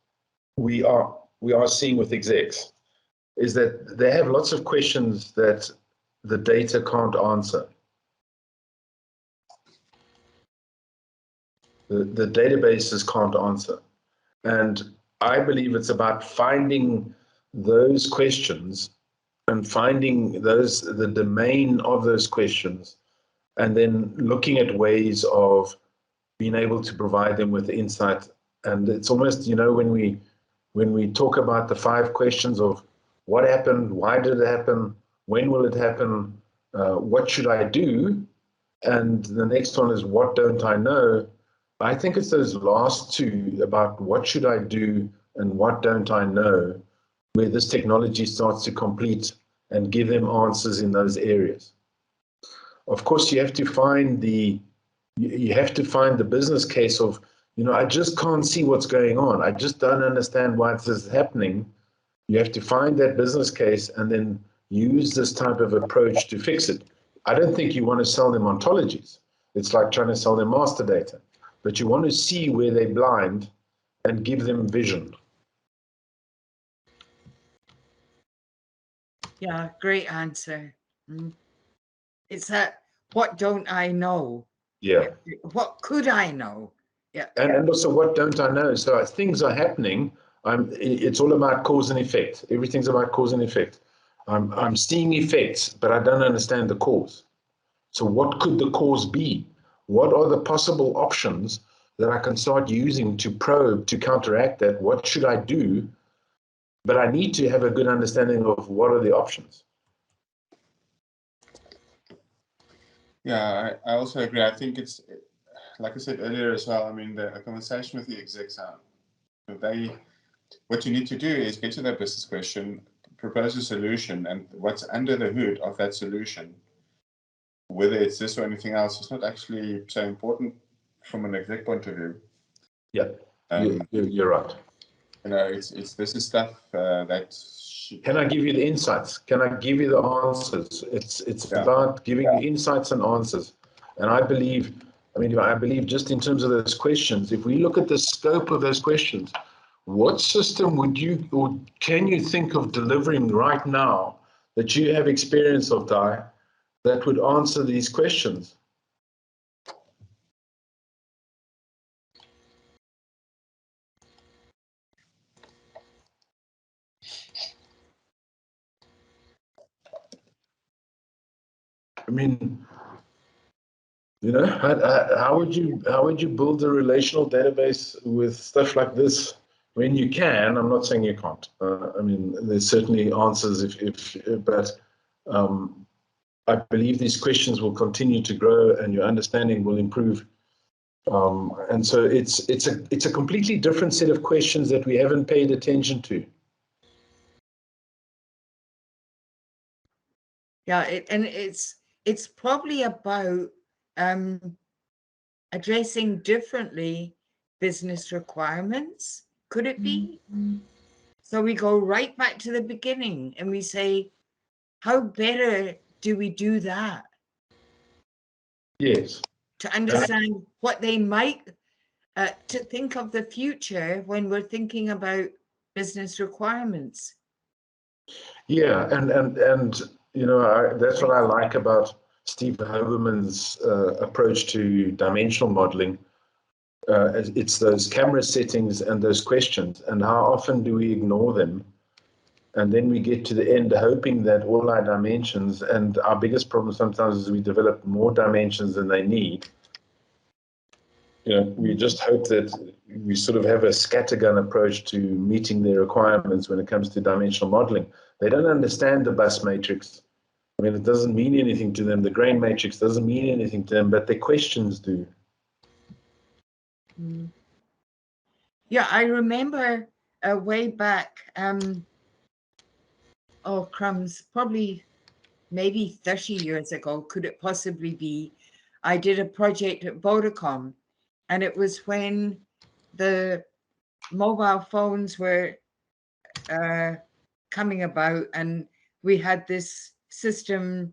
we are seeing with execs is that they have lots of questions that the data can't answer. The databases can't answer. And I believe it's about finding those questions and finding the domain of those questions, and then looking at ways of being able to provide them with insight. And it's almost, you know, when we talk about the 5 questions of what happened, why did it happen, when will it happen, what should I do, and the next one is what don't I know. I think it's those last 2 about what should I do and what don't I know, where this technology starts to complete and give them answers in those areas. Of course, you have to find the business case of, you know, I just can't see what's going on. I just don't understand why this is happening. You have to find that business case and then use this type of approach to fix it. I don't think you want to sell them ontologies. It's like trying to sell them master data. But you want to see where they're blind and give them vision. Yeah, great answer. It's that, what don't I know? Yeah. What could I know? Yeah. And also, what don't I know? So things are happening. It's all about cause and effect. Everything's about cause and effect. I'm seeing effects, but I don't understand the cause. So what could the cause be? What are the possible options that I can start using to probe, to counteract that? What should I do? But I need to have a good understanding of what are the options. Yeah, I also agree. I think it's like I said earlier as well, I mean, a conversation with the execs, what you need to do is get to that business question, propose a solution, and what's under the hood of that solution, whether it's this or anything else, is not actually so important from an exec point of view. Yeah, you're right. You know, this is stuff that. Can I give you the insights? Can I give you the answers? It's about giving you insights and answers. And I believe just in terms of those questions, if we look at the scope of those questions, what system would you, or can you think of delivering right now that you have experience of, Dai, that would answer these questions? I mean, you know, how would you build a relational database with stuff like this when you can? I'm not saying you can't. I mean, there's certainly answers but I believe these questions will continue to grow and your understanding will improve. And so it's a completely different set of questions that we haven't paid attention to. Yeah, it's probably about addressing differently business requirements. Could it be? Mm-hmm. So we go right back to the beginning and we say, how better do we do that? Yes. To understand what they might, to think of the future when we're thinking about business requirements. Yeah, and you know, that's what I like about Steve Hoberman's approach to dimensional modeling. It's those camera settings and those questions, and how often do we ignore them? And then we get to the end hoping that all our dimensions, and our biggest problem sometimes is we develop more dimensions than they need. You know, we just hope that we sort of have a scattergun approach to meeting their requirements when it comes to dimensional modeling. They don't understand the bus matrix. I mean, it doesn't mean anything to them. The grain matrix doesn't mean anything to them, but their questions do. Yeah, I remember way back, oh crumbs, probably maybe 30 years ago, could it possibly be, I did a project at Vodacom, and it was when the mobile phones were coming about, and we had this system.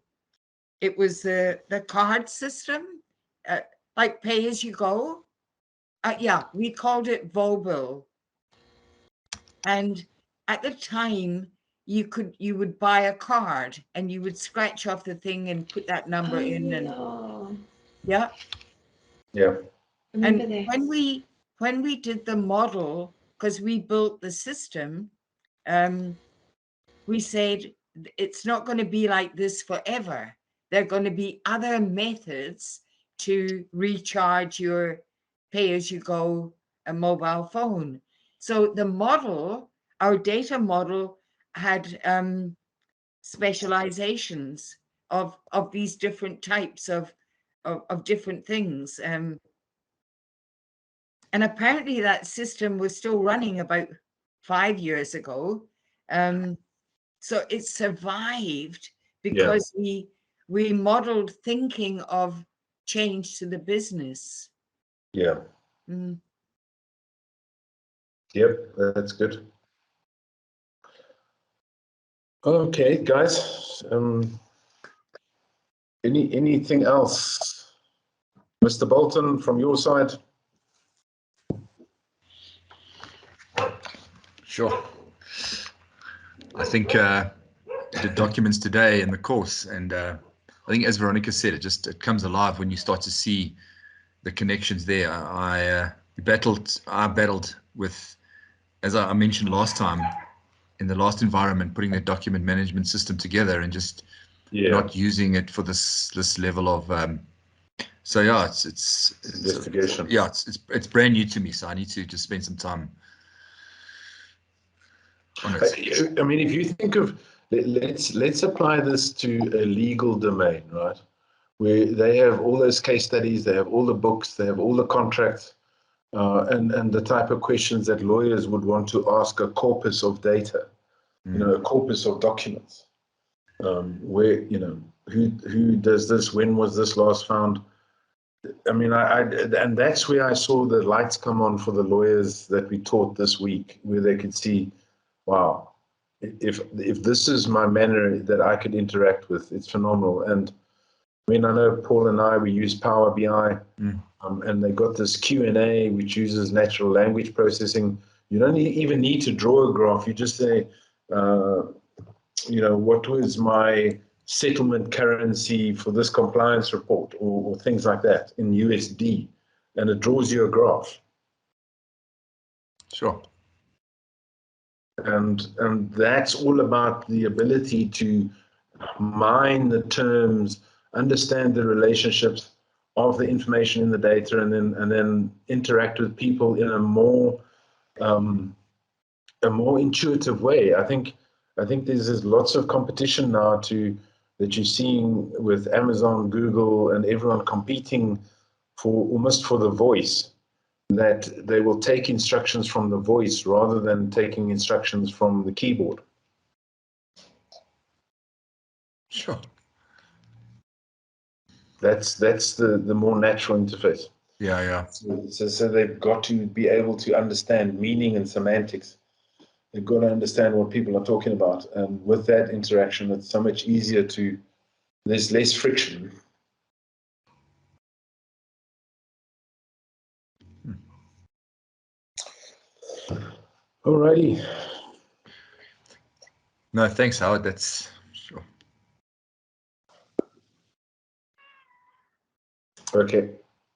It was the card system, like pay as you go. Yeah, we called it Vobil. And at the time, you would buy a card and you would scratch off the thing and put that number in. And yeah. And when we did the model, because we built the system, we said it's not going to be like this forever. There are going to be other methods to recharge your pay-as-you-go mobile phone. So the model, our data model, had specializations of these different types of different things. And apparently that system was still running about 5 years ago. So it survived because we modeled thinking of change to the business. Yeah. Mm. Yep, that's good. Okay, guys. Anything else? Mr. Bolton, from your side? Sure. I think the documents today in the course, and I think as Veronica said, it comes alive when you start to see the connections there. I battled with, as I mentioned last time, in the last environment, putting the document management system together and just not using it for this level of so yeah, it's investigation. It's brand new to me, so I need to just spend some time on it. I mean, if you think of, let's apply this to a legal domain, right? where they have all those case studies, they have all the books, they have all the contracts, and the type of questions that lawyers would want to ask a corpus of data, a corpus of documents, where, who does this, when was this last found? I mean, and that's where I saw the lights come on for the lawyers that we taught this week, where they could see, wow, if this is my manner that I could interact with, it's phenomenal. And I mean, I know Paul and I, we use Power BI, and they got this Q&A which uses natural language processing. You don't even need to draw a graph. You just say, what was my settlement currency for this compliance report, or things like that in USD, and it draws you a graph. Sure. And that's all about the ability to mine the terms, understand the relationships of the information in the data, and then interact with people in a more intuitive way. I think there's lots of competition now that you're seeing with Amazon, Google, and everyone competing almost for the voice, that they will take instructions from the voice rather than taking instructions from the keyboard. Sure. That's the more natural interface. Yeah. So they've got to be able to understand meaning and semantics. They've got to understand what people are talking about. And with that interaction, it's so much easier there's less friction. Alrighty. No, thanks, Howard. That's sure. Okay.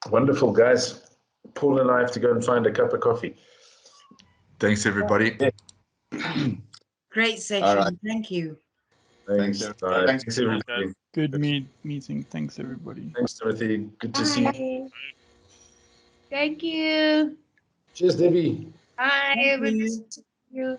Wonderful, guys. Paul and I have to go and find a cup of coffee. Thanks, everybody. Great session. Thank you. Thanks. Thanks everybody. Good meeting. Thanks, everybody. Thanks, Timothy. Good to see you. Thank you. Cheers, Debbie. Bye. Thank It was you. nice to see you.